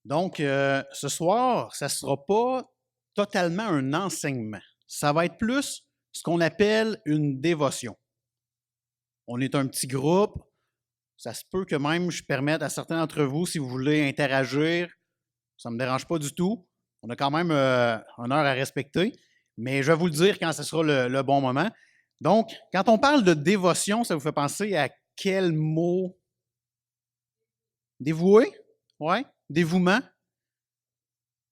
Donc, ce soir, ça ne sera pas totalement un enseignement. Ça va être plus ce qu'on appelle une dévotion. On est un petit groupe. Ça se peut que même je permette à certains d'entre vous, si vous voulez interagir, ça ne me dérange pas du tout. On a quand même une heure à respecter, mais je vais vous le dire quand ce sera le bon moment. Donc, quand on parle de dévotion, ça vous fait penser à quel mot? Dévoué? Oui. Dévouement?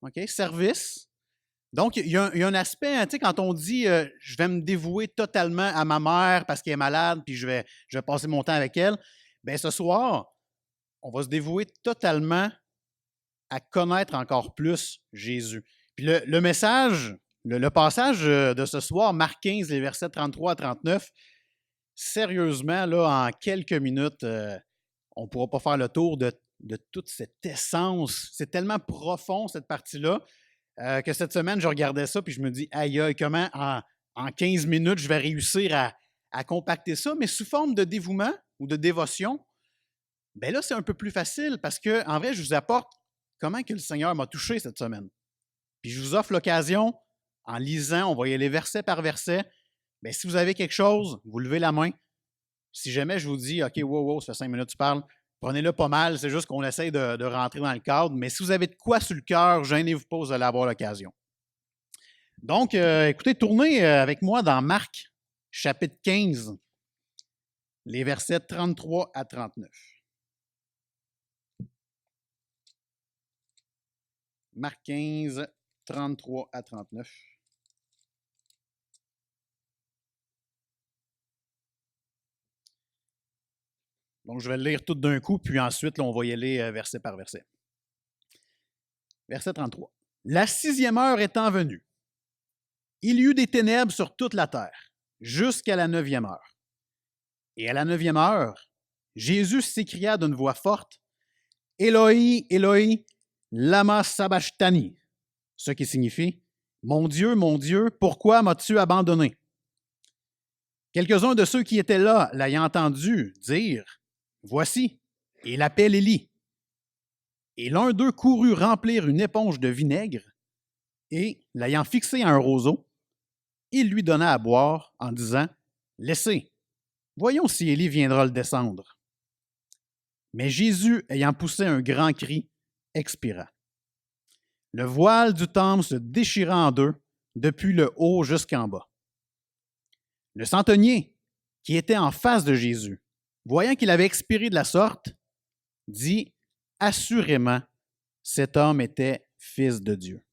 OK. Service? Donc, il y a un aspect, hein, tu sais, quand on dit je vais me dévouer totalement à ma mère parce qu'elle est malade, puis je vais passer mon temps avec elle, bien, ce soir, on va se dévouer totalement à connaître encore plus Jésus. Puis le message, le passage de ce soir, Marc 15, les versets 33 à 39, sérieusement, là, en quelques minutes, on ne pourra pas faire le tour de toute cette essence. C'est tellement profond, cette partie-là, que cette semaine, je regardais ça, puis je me dis, aïe, aïe, comment en 15 minutes, je vais réussir à compacter ça, mais sous forme de dévouement ou de dévotion. Bien là, c'est un peu plus facile parce que, en vrai, je vous apporte comment que le Seigneur m'a touché cette semaine. Puis je vous offre l'occasion, en lisant, on va y aller verset par verset. Bien, si vous avez quelque chose, vous levez la main. Si jamais je vous dis, OK, wow, ça fait 5 minutes que tu parles, prenez-le pas mal, c'est juste qu'on essaye de rentrer dans le cadre. Mais si vous avez de quoi sur le cœur, gênez-vous pas, vous allez avoir l'occasion. Donc, écoutez, tournez avec moi dans Marc, chapitre 15, les versets 33 à 39. Marc 15, 33 à 39. Donc, je vais le lire tout d'un coup, puis ensuite, là, on va y aller verset par verset. Verset 33. La 6e heure étant venue, il y eut des ténèbres sur toute la terre, jusqu'à la 9e heure. Et à la 9e heure, Jésus s'écria d'une voix forte, Éloi, Éloi, lama sabachthani, ce qui signifie, mon Dieu, pourquoi m'as-tu abandonné? Quelques-uns de ceux qui étaient là, l'ayant entendu, dirent, voici, il appelle Élie. Et l'un d'eux courut remplir une éponge de vinaigre et, l'ayant fixé à un roseau, il lui donna à boire en disant, laissez, voyons si Élie viendra le descendre. Mais Jésus, ayant poussé un grand cri, expira. Le voile du temple se déchira en deux, depuis le haut jusqu'en bas. Le centenier, qui était en face de Jésus, voyant qu'il avait expiré de la sorte, dit, assurément, cet homme était fils de Dieu.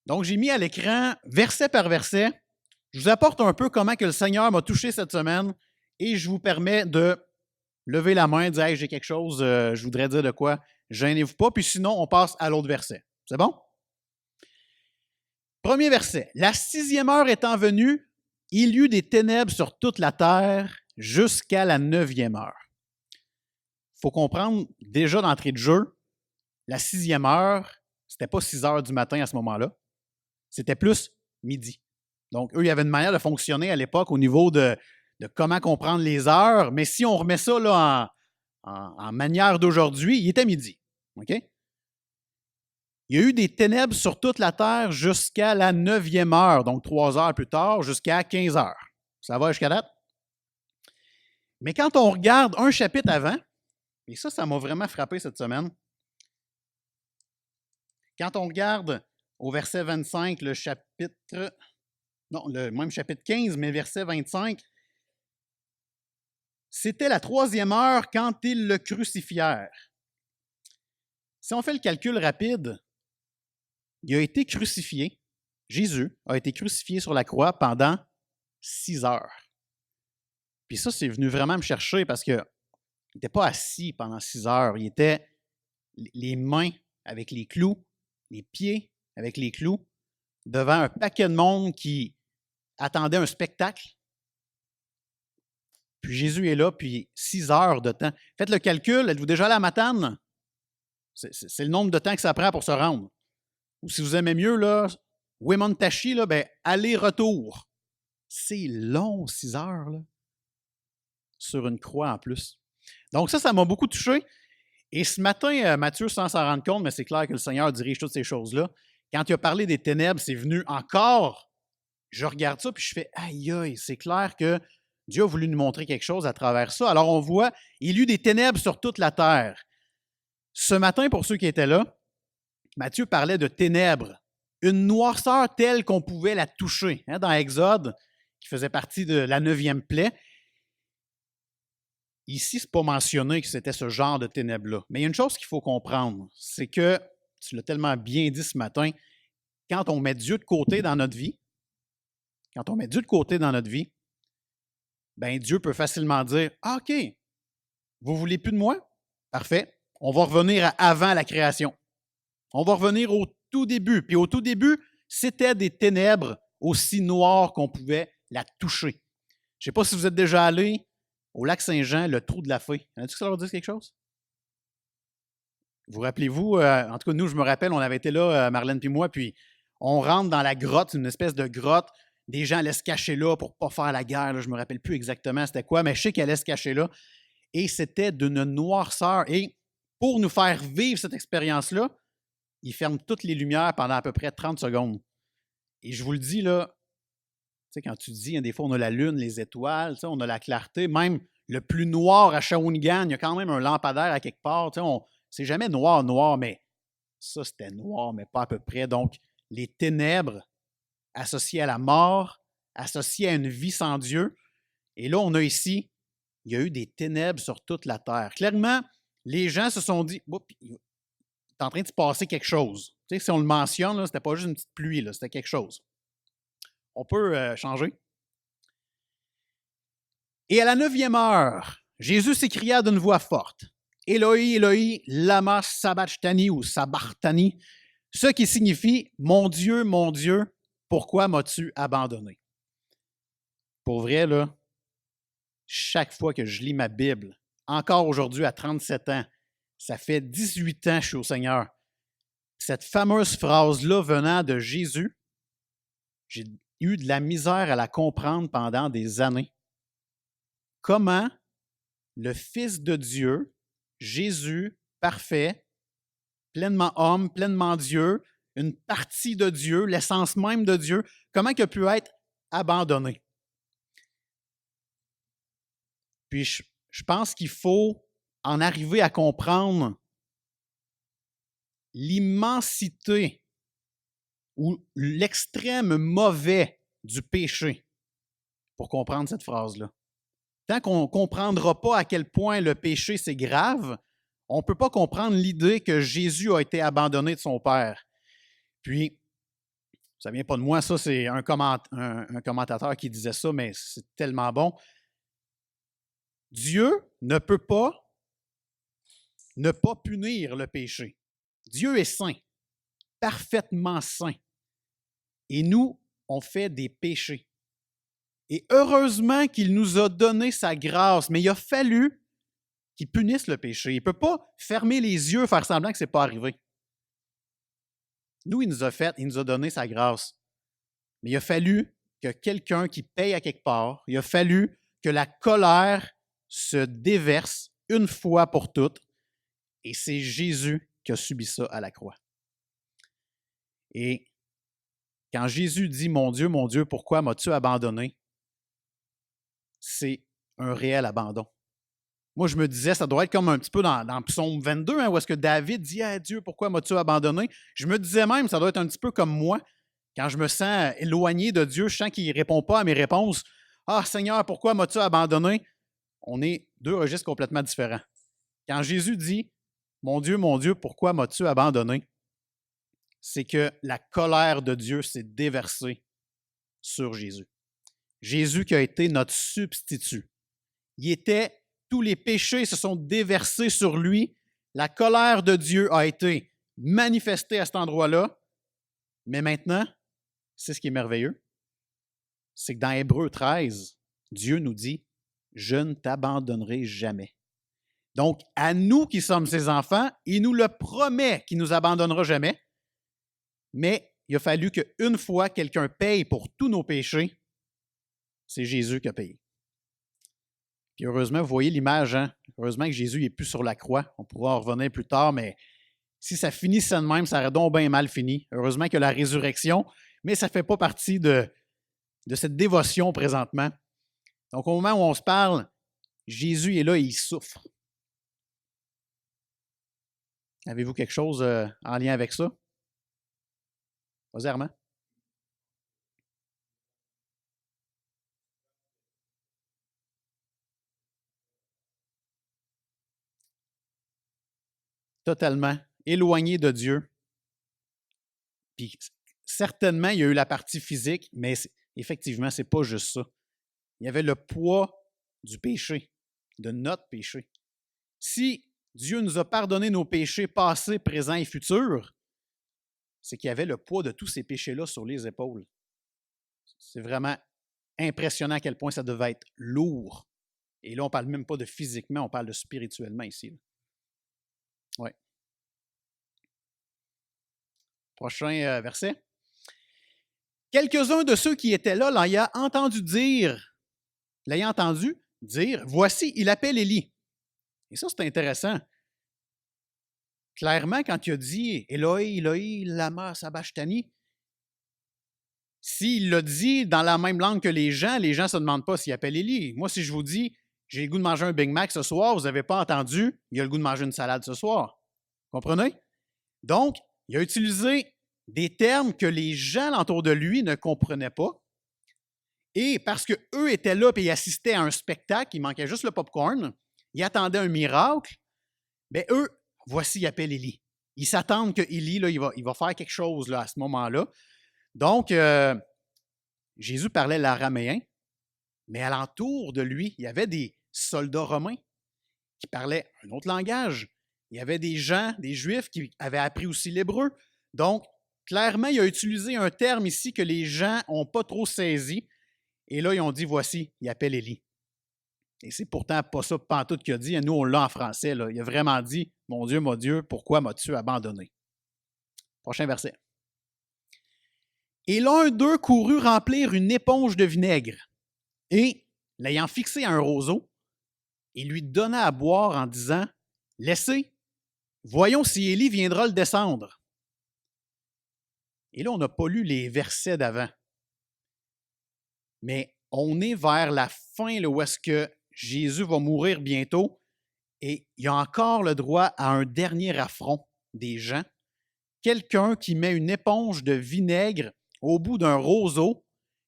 Donc, j'ai mis à l'écran, verset par verset, je vous apporte un peu comment que le Seigneur m'a touché cette semaine et je vous permets de lever la main, dire hey, j'ai quelque chose, je voudrais dire de quoi, gênez-vous pas, puis sinon, on passe à l'autre verset. C'est bon? Premier verset. La 6e heure étant venue, il y eut des ténèbres sur toute la terre jusqu'à la 9e heure. Il faut comprendre, déjà d'entrée de jeu, la 6e heure, c'était pas 6 heures du matin à ce moment-là, c'était plus midi. Donc, eux, il y avait une manière de fonctionner à l'époque au niveau de comment comprendre les heures, mais si on remet ça là, en manière d'aujourd'hui, il était midi. OK? Il y a eu des ténèbres sur toute la terre jusqu'à la 9e heure, donc 3 heures plus tard, jusqu'à 15 heures. Ça va jusqu'à date? Mais quand on regarde un chapitre avant, et ça m'a vraiment frappé cette semaine, quand on regarde au verset 25, le chapitre, non, le même chapitre 15, mais verset 25, c'était la 3e heure quand ils le crucifièrent. Si on fait le calcul rapide, il a été crucifié, Jésus a été crucifié sur la croix pendant 6 heures. Puis ça, c'est venu vraiment me chercher parce qu'il n'était pas assis pendant 6 heures. Il était les mains avec les clous, les pieds avec les clous, devant un paquet de monde qui attendait un spectacle. Puis Jésus est là, puis 6 heures de temps. Faites le calcul, êtes-vous déjà allé à Matane? C'est le nombre de temps que ça prend pour se rendre. Ou si vous aimez mieux, là, Wemontachi, là, ben, aller-retour. C'est long, 6 heures, là, sur une croix en plus. Donc ça m'a beaucoup touché. Et ce matin, Matthieu, sans s'en rendre compte, mais c'est clair que le Seigneur dirige toutes ces choses-là, quand il a parlé des ténèbres, c'est venu encore. Je regarde ça, puis je fais « Aïe, aïe, c'est clair que Dieu a voulu nous montrer quelque chose à travers ça. » Alors on voit, il y eut des ténèbres sur toute la terre. Ce matin, pour ceux qui étaient là, Matthieu parlait de ténèbres, une noirceur telle qu'on pouvait la toucher. Hein, dans Exode, qui faisait partie de la 9e plaie, ici, ce n'est pas mentionné que c'était ce genre de ténèbres-là. Mais il y a une chose qu'il faut comprendre, c'est que, tu l'as tellement bien dit ce matin, quand on met Dieu de côté dans notre vie, ben Dieu peut facilement dire « Ah, OK, vous ne voulez plus de moi? Parfait. On va revenir à avant la création. On va revenir au tout début. » Puis au tout début, c'était des ténèbres aussi noires qu'on pouvait la toucher. Je ne sais pas si vous êtes déjà allé au lac Saint-Jean, le trou de la fée. Est-ce que ça leur dit quelque chose? Vous rappelez-vous, en tout cas, nous, je me rappelle, on avait été là, Marlène et moi, puis on rentre dans la grotte, une espèce de grotte. Des gens allaient se cacher là pour ne pas faire la guerre. Là. Je ne me rappelle plus exactement c'était quoi, mais je sais qu'elle allait se cacher là. Et c'était d'une noirceur. Et pour nous faire vivre cette expérience-là, ils ferment toutes les lumières pendant à peu près 30 secondes. Et je vous le dis, là, tu sais, quand tu dis, hein, des fois, on a la lune, les étoiles, tu sais, on a la clarté. Même le plus noir à Shawinigan, il y a quand même un lampadaire à quelque part. Tu sais, c'est jamais noir, noir, mais ça, c'était noir, mais pas à peu près. Donc, les ténèbres associées à la mort, associées à une vie sans Dieu. Et là, on a ici, il y a eu des ténèbres sur toute la terre. Clairement, les gens se sont dit, il est en train de se passer quelque chose. Tu sais, si on le mentionne, ce n'était pas juste une petite pluie, là, c'était quelque chose. On peut changer. Et à la 9e heure, Jésus s'écria d'une voix forte, « Eloi, Eloi, lama sabachthani » ou sabachthani, ce qui signifie « Mon Dieu, pourquoi m'as-tu abandonné? » Pour vrai, là, chaque fois que je lis ma Bible, encore aujourd'hui à 37 ans, ça fait 18 ans que je suis au Seigneur, cette fameuse phrase-là venant de Jésus, j'ai eu de la misère à la comprendre pendant des années. Comment le Fils de Dieu, Jésus, parfait, pleinement homme, pleinement Dieu, une partie de Dieu, l'essence même de Dieu, comment il a pu être abandonné? Puis je pense qu'il faut en arriver à comprendre l'immensité ou l'extrême mauvais du péché pour comprendre cette phrase-là. Tant qu'on ne comprendra pas à quel point le péché, c'est grave, on ne peut pas comprendre l'idée que Jésus a été abandonné de son Père. Puis, ça ne vient pas de moi, ça, c'est un commentateur qui disait ça, mais c'est tellement bon. Dieu ne peut pas ne pas punir le péché. Dieu est saint, parfaitement saint. Et nous, on fait des péchés. Et heureusement qu'il nous a donné sa grâce, mais il a fallu qu'il punisse le péché. Il ne peut pas fermer les yeux, faire semblant que ce n'est pas arrivé. Nous, il nous a donné sa grâce. Mais il a fallu que quelqu'un qui paye à quelque part, il a fallu que la colère se déverse une fois pour toutes. Et c'est Jésus qui a subi ça à la croix. Et quand Jésus dit « Mon Dieu, pourquoi m'as-tu abandonné? » c'est un réel abandon. Moi, je me disais, ça doit être comme un petit peu dans Psaume 22, hein, où est-ce que David dit « Ah Dieu, pourquoi m'as-tu abandonné? » Je me disais même, ça doit être un petit peu comme moi, quand je me sens éloigné de Dieu, je sens qu'il ne répond pas à mes réponses. « Ah Seigneur, pourquoi m'as-tu abandonné? » On est deux registres complètement différents. Quand Jésus dit « Mon Dieu, pourquoi m'as-tu abandonné? » c'est que la colère de Dieu s'est déversée sur Jésus. Jésus qui a été notre substitut. Tous les péchés se sont déversés sur lui. La colère de Dieu a été manifestée à cet endroit-là. Mais maintenant, c'est ce qui est merveilleux. C'est que dans Hébreux 13, Dieu nous dit « Je ne t'abandonnerai jamais ». Donc, à nous qui sommes ses enfants, il nous le promet qu'il ne nous abandonnera jamais. Mais il a fallu qu'une fois quelqu'un paye pour tous nos péchés, c'est Jésus qui a payé. Puis heureusement, vous voyez l'image, hein? Heureusement que Jésus n'est plus sur la croix. On pourra en revenir plus tard, mais si ça finissait de même, ça aurait donc bien mal fini. Heureusement que la résurrection, mais ça ne fait pas partie de cette dévotion présentement. Donc, au moment où on se parle, Jésus est là et il souffre. Avez-vous quelque chose en lien avec ça? Vas-y, Armand. Totalement éloigné de Dieu. Puis certainement, il y a eu la partie physique, mais effectivement, ce n'est pas juste ça. Il y avait le poids du péché, de notre péché. Si Dieu nous a pardonné nos péchés passés, présents et futurs, c'est qu'il y avait le poids de tous ces péchés-là sur les épaules. C'est vraiment impressionnant à quel point ça devait être lourd. Et là, on ne parle même pas de physiquement, on parle de spirituellement ici. Oui. Prochain verset. Quelques-uns de ceux qui étaient là l'ayant entendu dire, voici, il appelle Élie. Et ça, c'est intéressant. Clairement, quand il a dit Eloi, Eloi, lama sabachthani, s'il l'a dit dans la même langue que les gens ne se demandent pas s'il appelle Élie. Moi, si je vous dis j'ai le goût de manger un Big Mac ce soir, vous n'avez pas entendu, il a le goût de manger une salade ce soir. Comprenez? Donc, il a utilisé des termes que les gens autour de lui ne comprenaient pas. Et parce qu'eux étaient là et ils assistaient à un spectacle, il manquait juste le popcorn, ils attendaient un miracle, bien eux, voici, ils appellent Élie. Ils s'attendent que Élie, là, il va faire quelque chose là, à ce moment-là. Donc, Jésus parlait l'araméen, mais alentour de lui, il y avait des soldats romains qui parlaient un autre langage. Il y avait des gens, des Juifs qui avaient appris aussi l'hébreu. Donc, clairement, il a utilisé un terme ici que les gens n'ont pas trop saisi. Et là, ils ont dit, voici, il appelle Élie. Et c'est pourtant pas ça pantoute qu'il a dit. Nous, on l'a en français. Là. Il a vraiment dit, mon Dieu, pourquoi m'as-tu abandonné? Prochain verset. Et l'un d'eux courut remplir une éponge de vinaigre et, l'ayant fixé à un roseau, il lui donna à boire en disant, laissez, voyons si Élie viendra le descendre. Et là, on n'a pas lu les versets d'avant. Mais on est vers la fin là, où est-ce que Jésus va mourir bientôt et il a encore le droit à un dernier affront des gens. Quelqu'un qui met une éponge de vinaigre au bout d'un roseau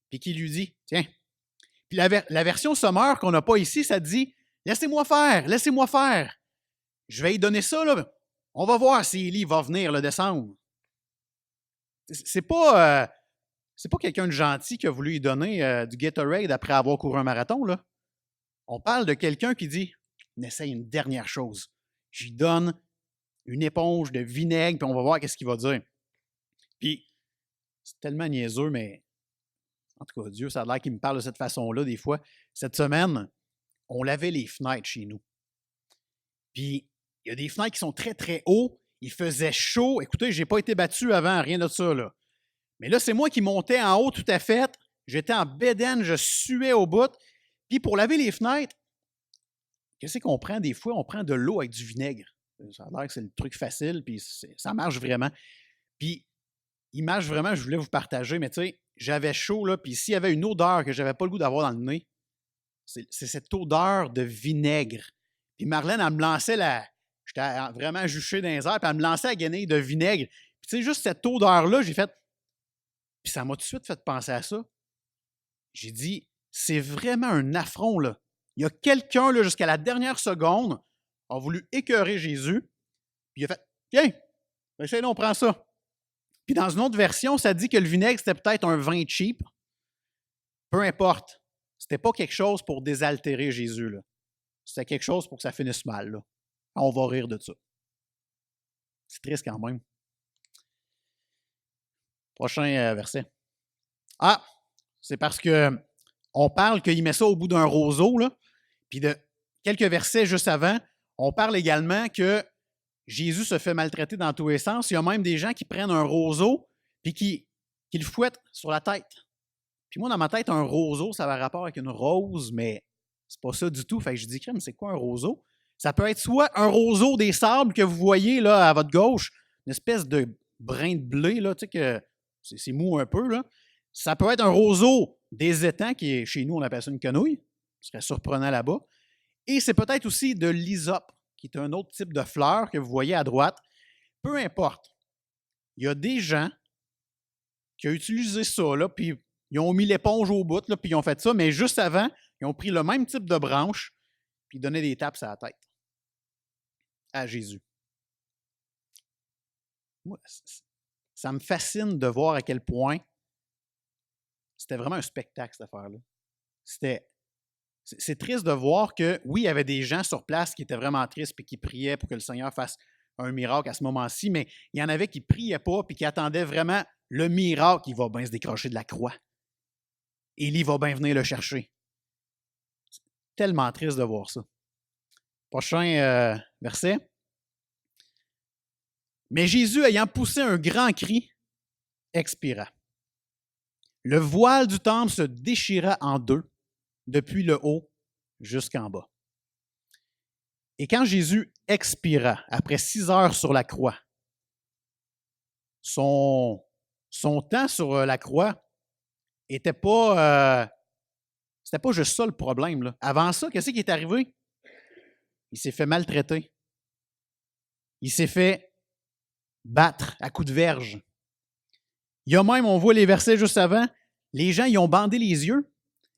puis qui lui dit, tiens, puis la version sommaire qu'on n'a pas ici, ça dit, laissez-moi faire. Je vais lui donner ça, là. On va voir si Élie va venir le descendre. C'est pas quelqu'un de gentil qui a voulu lui donner du Gatorade après avoir couru un marathon, là. On parle de quelqu'un qui dit, on essaye une dernière chose. J'y donne une éponge de vinaigre, puis on va voir qu'est-ce qu'il va dire. Puis, c'est tellement niaiseux, mais en tout cas, Dieu, ça a l'air qu'il me parle de cette façon-là des fois. Cette semaine, on lavait les fenêtres chez nous. Puis, il y a des fenêtres qui sont très, très hauts. Il faisait chaud. Écoutez, je n'ai pas été battu avant, rien de ça, là. Mais là, c'est moi qui montais en haut tout à fait. J'étais en bédaine, je suais au bout. Puis, pour laver les fenêtres, qu'est-ce qu'on prend des fois? On prend de l'eau avec du vinaigre. Ça a l'air que c'est le truc facile, puis ça marche vraiment. Puis, image vraiment, je voulais vous partager, mais tu sais, j'avais chaud, là, puis s'il y avait une odeur que je n'avais pas le goût d'avoir dans le nez, c'est cette odeur de vinaigre. Puis Marlène, elle me lançait j'étais vraiment juché dans les airs, puis elle me lançait la guenille de vinaigre. Puis tu sais, juste cette odeur-là, j'ai fait... Puis ça m'a tout de suite fait penser à ça. J'ai dit, c'est vraiment un affront, là. Il y a quelqu'un, là, jusqu'à la dernière seconde, a voulu écœurer Jésus, puis il a fait, tiens, essaye, on prend ça. Puis dans une autre version, ça dit que le vinaigre, c'était peut-être un vin cheap. Peu importe. C'était pas quelque chose pour désaltérer Jésus, là. C'était quelque chose pour que ça finisse mal, là. On va rire de ça. C'est triste quand même. Prochain verset. Ah, c'est parce que on parle qu'il met ça au bout d'un roseau, là. Puis de quelques versets juste avant, on parle également que Jésus se fait maltraiter dans tous les sens. Il y a même des gens qui prennent un roseau puis qui le fouettent sur la tête. Puis moi, dans ma tête, un roseau, ça a rapport avec une rose, mais c'est pas ça du tout. Fait que je dis, crème, c'est quoi un roseau? Ça peut être soit un roseau des sables que vous voyez là à votre gauche, une espèce de brin de blé, là, tu sais que c'est mou un peu, là. Ça peut être un roseau des étangs, qui est chez nous, on appelle ça une quenouille. Ce serait surprenant là-bas. Et c'est peut-être aussi de l'hysope, qui est un autre type de fleur que vous voyez à droite. Peu importe. Il y a des gens qui ont utilisé ça, là, puis ils ont mis l'éponge au bout, là, puis ils ont fait ça, mais juste avant, ils ont pris le même type de branche, puis ils donnaient des tapes à la tête à Jésus. Moi, ça me fascine de voir à quel point c'était vraiment un spectacle, cette affaire-là. C'est triste de voir que, oui, il y avait des gens sur place qui étaient vraiment tristes et qui priaient pour que le Seigneur fasse un miracle à ce moment-ci, mais il y en avait qui ne priaient pas et qui attendaient vraiment le miracle. Il va bien se décrocher de la croix. Élie va bien venir le chercher. C'est tellement triste de voir ça. Prochain verset. Mais Jésus, ayant poussé un grand cri, expira. Le voile du temple se déchira en deux, depuis le haut jusqu'en bas. Et quand Jésus expira, après 6 heures sur la croix, son temps sur la croix n'était pas, c'était pas juste ça le problème, là. Avant ça, qu'est-ce qui est arrivé? Il s'est fait maltraiter. Il s'est fait battre à coups de verge. Il y a même, on voit les versets juste avant, les gens, ils ont bandé les yeux.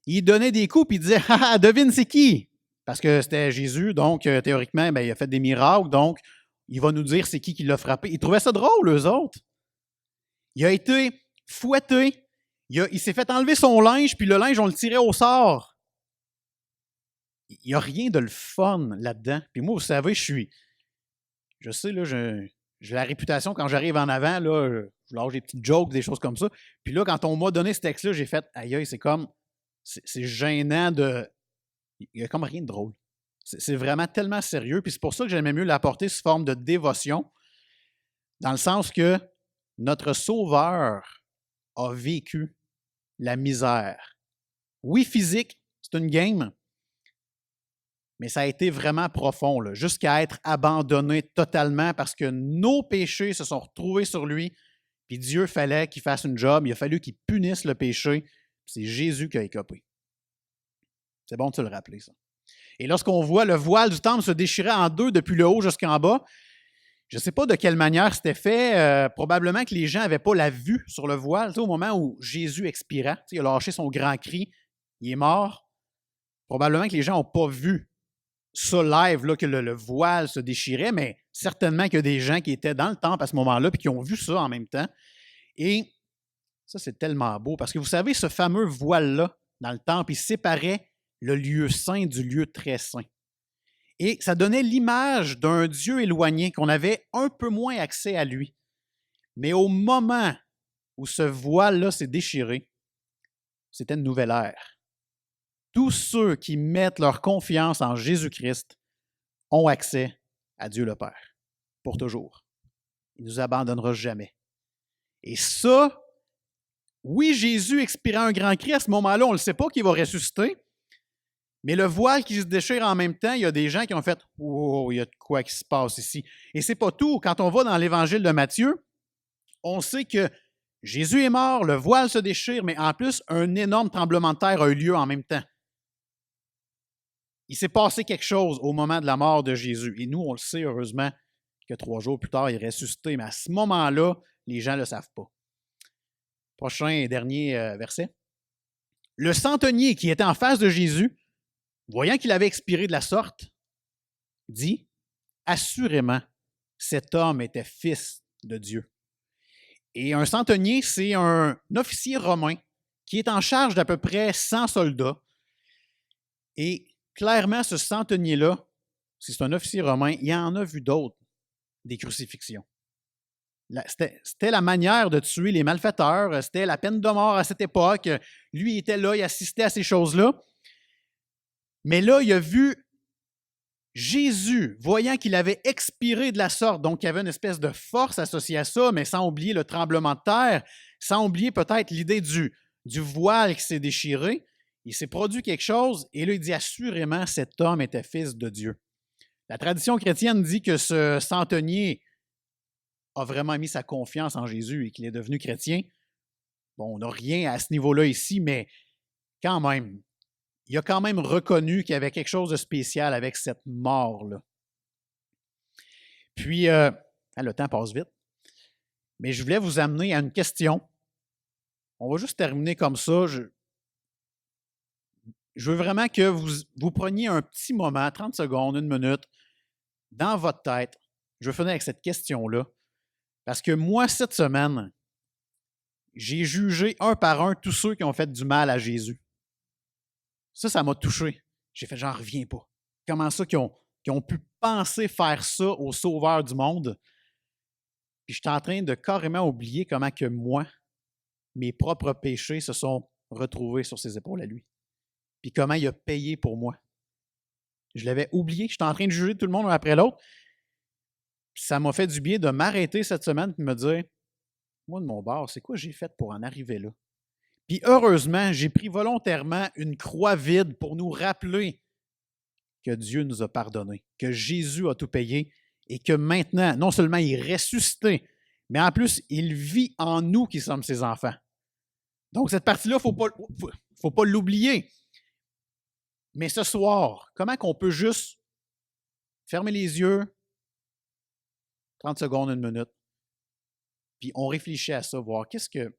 Ils donnaient des coups, puis ils disaient, ah, devine c'est qui? Parce que c'était Jésus, donc théoriquement, ben, il a fait des miracles, donc il va nous dire c'est qui l'a frappé. Ils trouvaient ça drôle, eux autres. Il a été fouetté, il s'est fait enlever son linge, puis le linge, on le tirait au sort. Il n'y a rien de le fun là-dedans. Puis moi, vous savez, je sais, là, j'ai la réputation, quand j'arrive en avant, là, je lâche des petites jokes, des choses comme ça. Puis là, quand on m'a donné ce texte-là, j'ai fait, aïe, c'est gênant de... Il n'y a comme rien de drôle. C'est vraiment tellement sérieux. Puis c'est pour ça que j'aimais mieux l'apporter sous forme de dévotion, dans le sens que notre Sauveur a vécu la misère. Oui, physique, c'est une game, mais ça a été vraiment profond, là, jusqu'à être abandonné totalement parce que nos péchés se sont retrouvés sur lui, puis Dieu fallait qu'il fasse une job, il a fallu qu'il punisse le péché, c'est Jésus qui a écopé. C'est bon de se le rappeler, ça. Et lorsqu'on voit le voile du temple se déchirer en deux depuis le haut jusqu'en bas, je ne sais pas de quelle manière c'était fait. Probablement que les gens n'avaient pas la vue sur le voile. Tu sais, au moment où Jésus expira, il a lâché son grand cri, il est mort. Probablement que les gens n'ont pas vu ça live, là, que le voile se déchirait, mais certainement qu'il y a des gens qui étaient dans le temple à ce moment-là et qui ont vu ça en même temps. Et ça, c'est tellement beau parce que vous savez, ce fameux voile-là, dans le temple, il séparait le lieu saint du lieu très saint. Et ça donnait l'image d'un Dieu éloigné, qu'on avait un peu moins accès à lui. Mais au moment où ce voile-là s'est déchiré, c'était une nouvelle ère. Tous ceux qui mettent leur confiance en Jésus-Christ ont accès à Dieu le Père, pour toujours. Il ne nous abandonnera jamais. Et ça, oui, Jésus expira un grand cri, à ce moment-là, on ne le sait pas qu'il va ressusciter, mais le voile qui se déchire en même temps, il y a des gens qui ont fait « Oh, il y a de quoi qui se passe ici ». Et c'est pas tout. Quand on va dans l'Évangile de Matthieu, on sait que Jésus est mort, le voile se déchire, mais en plus, un énorme tremblement de terre a eu lieu en même temps. Il s'est passé quelque chose au moment de la mort de Jésus. Et nous, on le sait, heureusement, que 3 jours plus tard, il est ressuscité. Mais à ce moment-là, les gens ne le savent pas. Prochain et dernier verset. Le centenier qui était en face de Jésus, voyant qu'il avait expiré de la sorte, dit, « Assurément, cet homme était fils de Dieu. » Et un centenier, c'est un officier romain qui est en charge d'à peu près 100 soldats. Et clairement, ce centenier-là, si c'est un officier romain, il en a vu d'autres, des crucifixions. C'était la manière de tuer les malfaiteurs, c'était la peine de mort à cette époque. Lui, il était là, il assistait à ces choses-là. Mais là, il a vu Jésus, voyant qu'il avait expiré de la sorte, donc il y avait une espèce de force associée à ça, mais sans oublier le tremblement de terre, sans oublier peut-être l'idée du voile qui s'est déchiré. Il s'est produit quelque chose, et là, il dit assurément, cet homme était fils de Dieu. La tradition chrétienne dit que ce centenier a vraiment mis sa confiance en Jésus et qu'il est devenu chrétien. Bon, on n'a rien à ce niveau-là ici, mais quand même, il a quand même reconnu qu'il y avait quelque chose de spécial avec cette mort-là. Puis, le temps passe vite, mais je voulais vous amener à une question. On va juste terminer comme ça. Je veux vraiment que vous preniez un petit moment, 30 secondes, 1 minute, dans votre tête. Je veux finir avec cette question-là. Parce que moi, cette semaine, j'ai jugé un par un tous ceux qui ont fait du mal à Jésus. Ça m'a touché. J'ai fait, j'en reviens pas. Comment ça qu'ils ont pu penser faire ça au Sauveur du monde? Puis je suis en train de carrément oublier comment que moi, mes propres péchés se sont retrouvés sur ses épaules à lui. Puis comment il a payé pour moi. Je l'avais oublié. J'étais en train de juger tout le monde un après l'autre. Puis ça m'a fait du bien de m'arrêter cette semaine et de me dire, moi, de mon bord, c'est quoi j'ai fait pour en arriver là? Puis heureusement, j'ai pris volontairement une croix vide pour nous rappeler que Dieu nous a pardonné, que Jésus a tout payé et que maintenant, non seulement il est ressuscité, mais en plus, il vit en nous qui sommes ses enfants. Donc, cette partie-là, il ne faut pas l'oublier. Mais ce soir, comment qu'on peut juste fermer les yeux, 30 secondes, 1 minute, puis on réfléchit à ça, voir qu'est-ce que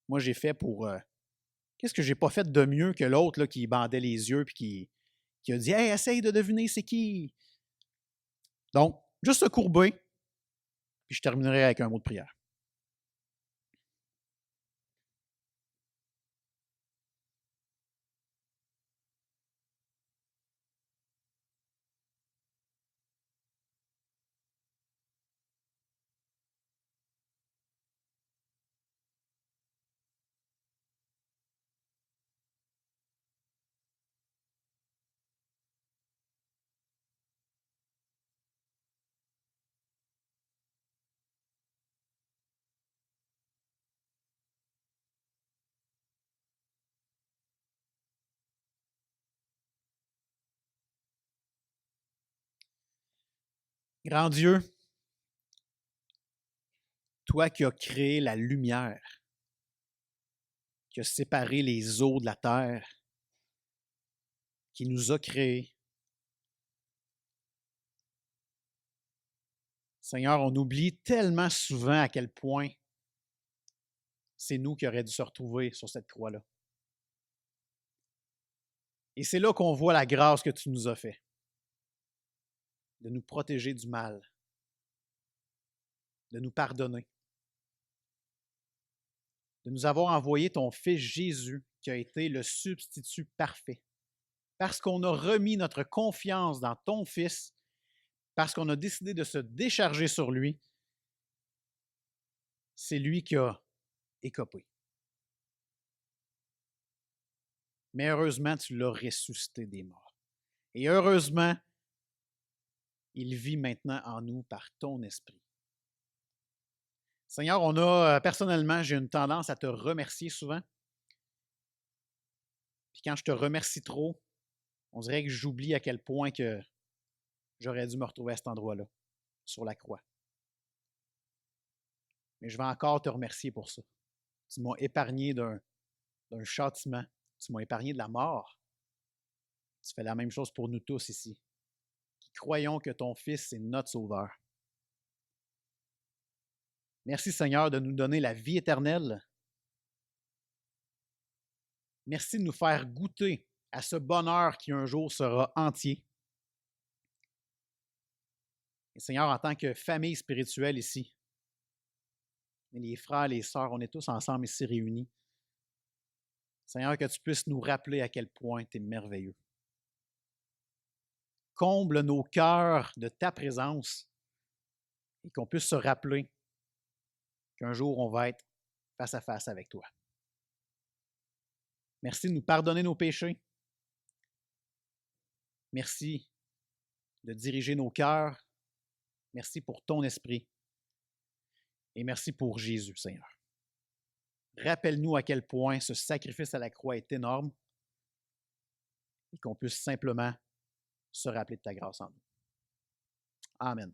moi j'ai fait pour... qu'est-ce que j'ai pas fait de mieux que l'autre là, qui bandait les yeux puis qui a dit « Hey, essaye de deviner c'est qui! » Donc, juste se courber, puis je terminerai avec un mot de prière. Grand Dieu, toi qui as créé la lumière, qui as séparé les eaux de la terre, qui nous a créés, Seigneur, on oublie tellement souvent à quel point c'est nous qui aurions dû se retrouver sur cette croix-là. Et c'est là qu'on voit la grâce que tu nous as fait, de nous protéger du mal, de nous pardonner, de nous avoir envoyé ton Fils Jésus qui a été le substitut parfait. Parce qu'on a remis notre confiance dans ton Fils, parce qu'on a décidé de se décharger sur lui, c'est lui qui a écopé. Mais heureusement, tu l'as ressuscité des morts. Et heureusement, il vit maintenant en nous par ton esprit. Seigneur, personnellement, j'ai une tendance à te remercier souvent. Puis quand je te remercie trop, on dirait que j'oublie à quel point que j'aurais dû me retrouver à cet endroit-là, sur la croix. Mais je vais encore te remercier pour ça. Tu m'as épargné d'un châtiment. Tu m'as épargné de la mort. Tu fais la même chose pour nous tous ici, qui croyons que ton Fils est notre Sauveur. Merci Seigneur de nous donner la vie éternelle. Merci de nous faire goûter à ce bonheur qui un jour sera entier. Et Seigneur, en tant que famille spirituelle ici, les frères, les sœurs, on est tous ensemble ici réunis. Seigneur, que tu puisses nous rappeler à quel point tu es merveilleux. Comble nos cœurs de ta présence et qu'on puisse se rappeler qu'un jour on va être face à face avec toi. Merci de nous pardonner nos péchés. Merci de diriger nos cœurs. Merci pour ton esprit. Et merci pour Jésus, Seigneur. Rappelle-nous à quel point ce sacrifice à la croix est énorme qu'on puisse simplement se rappeler de ta grâce en nous. Amen.